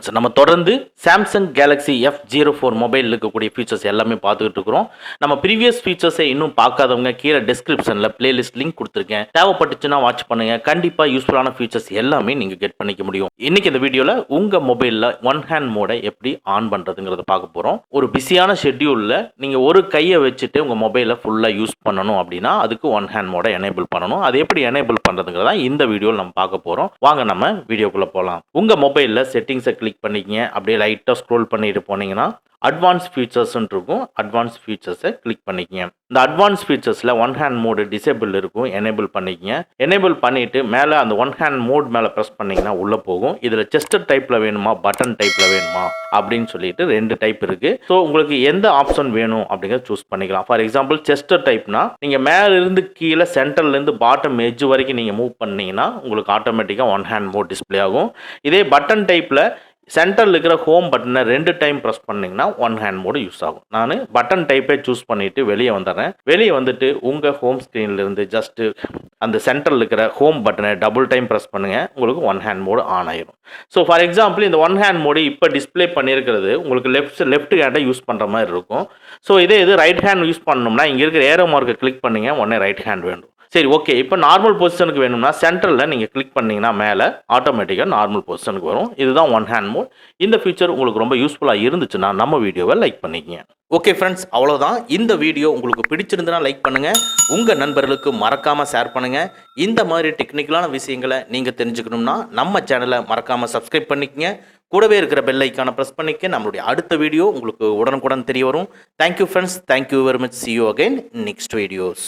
Friends, நம்ம தொடர்ந்து Samsung Galaxy F04 மொபைலில் இருக்கக்கூடிய ஃபீச்சர்ஸ் எல்லாமே பார்த்துக்கிட்டு இருக்கிறோம். நம்ம ப்ரீவியஸ் ஃபீச்சர்ஸை இன்னும் பார்க்காதவங்க கீழே டிஸ்கிரிப்ஷனில் பிளேலிஸ்ட் லிங்க் கொடுத்துருக்கேன். தேவைப்பட்டுச்சுன்னா வாட்ச் பண்ணுங்கள். கண்டிப்பாக யூஸ்ஃபுல்லான ஃபீச்சர்ஸ் எல்லாமே நீங்கள் கெட் பண்ணிக்க முடியும். இன்றைக்கி இந்த வீடியோவில் உங்கள் மொபைலில் ஒன் ஹேண்ட் மோடை எப்படி ஆன் பண்ணுறதுங்கிறத பார்க்க போகிறோம். ஒரு பிஸியான ஷெட்யூலில் நீங்கள் ஒரு கையை வச்சுட்டு உங்கள் மொபைலை ஃபுல்லாக யூஸ் பண்ணணும் அப்படின்னா அதுக்கு ஒன் ஹேண்ட் மோடை எனேபிள் பண்ணணும். அது எப்படி எனேபிள் பண்ணுறதுங்கிறதா இந்த வீடியோவில் நம்ம பார்க்க போகிறோம். வாங்க நம்ம வீடியோக்குள்ளே போகலாம். உங்கள் மொபைலில் செட்டிங்ஸை கிளிக் பண்ணிக்கங்க. அப்படியே லைட்டாக ஸ்க்ரோல் பண்ணிட்டு போனீங்கன்னா அட்வான்ஸ் ஃபீச்சர்ஸ்ன்னு இருக்கும். அட்வான்ஸ் ஃபீச்சர்ஸை கிளிக் பண்ணிக்கங்க. இந்த அட்வான்ஸ் ஃபீச்சர்ஸில் ஒன் ஹேண்ட் மோடு டிசேபிள் இருக்கும். எனேபிள் பண்ணிக்கங்க. எனேபிள் பண்ணிவிட்டு மேலே அந்த ஒன் ஹேண்ட் மோட் மேலே ப்ரெஸ் பண்ணிங்கன்னா உள்ளே போகும். இதில் செஸ்டர் டைப்பில் வேணுமா பட்டன் டைப்பில் வேணுமா அப்படின்னு சொல்லிட்டு 2 டைப் இருக்குது. ஸோ உங்களுக்கு எந்த ஆப்ஷன் வேணும் அப்படிங்கிறத சூஸ் பண்ணிக்கலாம். ஃபார் எக்ஸாம்பிள் செஸ்டர் டைப்னா நீங்கள் மேலேருந்து கீழே சென்டர்லேருந்து பாட்டம் எட்ஜ் வரைக்கும் நீங்கள் மூவ் பண்ணீங்கன்னா உங்களுக்கு ஆட்டோமேட்டிக்காக ஒன் ஹேண்ட் மோட் டிஸ்பிளே ஆகும். இதே பட்டன் டைப்பில் சென்டரில் இருக்கிற ஹோம் பட்டனை 2 டைம் ப்ரெஸ் பண்ணிங்கன்னா ஒன் ஹேண்ட் மோடு யூஸ் ஆகும். நான் பட்டன் டைப்பே சூஸ் பண்ணிவிட்டு வெளியே வந்துடுறேன். வெளியே வந்துட்டு உங்கள் ஹோம் ஸ்க்ரீன்லேருந்து ஜஸ்ட்டு அந்த சென்டரில் இருக்கிற ஹோம் பட்டனை டபுள் டைம் ப்ரெஸ் பண்ணுங்கள். உங்களுக்கு ஒன் ஹேண்ட் மோடு ஆன் ஆயிரும். ஸோ ஃபார் எக்ஸாம்பிள் இந்த ஒன் ஹேண்ட் மோடு இப்போ டிஸ்பிளே பண்ணியிருக்கிறது உங்களுக்கு லெஃப்ட் ஹேண்டை யூஸ் பண்ணுற மாதிரி இருக்கும். ஸோ இது ரைட் ஹேண்ட் யூஸ் பண்ணணும்னா இங்கே இருக்கிற ஏரோ மார்க்கை கிளிக் பண்ணிங்க, உடனே ரைட் ஹேண்ட் வேண்டும். சரி, ஓகே. இப்போ நார்மல் பொசிஷனுக்கு வேணும்னா சென்ட்ரலில் நீங்கள் கிளிக் பண்ணிங்கன்னா மேலே ஆட்டோமேட்டிக்காக நார்மல் பொசிஷனுக்கு வரும். இதுதான் ஒன் ஹேண்ட் மோட். இந்த ஃபீச்சர் உங்களுக்கு ரொம்ப யூஸ்ஃபுல்லாக இருந்துச்சுன்னா நம்ம வீடியோவை லைக் பண்ணிக்கங்க. ஓகே ஃப்ரெண்ட்ஸ், அவ்வளோதான். இந்த வீடியோ உங்களுக்கு பிடிச்சிருந்துன்னா லைக் பண்ணுங்கள். உங்கள் நண்பர்களுக்கு மறக்காமல் ஷேர் பண்ணுங்கள். இந்த மாதிரி டெக்னிக்கலான விஷயங்களை நீங்கள் தெரிஞ்சுக்கணும்னா நம்ம சேனலை மறக்காமல் சப்ஸ்கிரைப் பண்ணிக்கங்க. கூடவே இருக்கிற பெல் ஐக்கானை ப்ரெஸ் பண்ணிக்க. நம்மளுடைய அடுத்த வீடியோ உங்களுக்கு உடனுக்குடன் தெரிய வரும். Thank you friends. Thank you very much. See you again in next videos.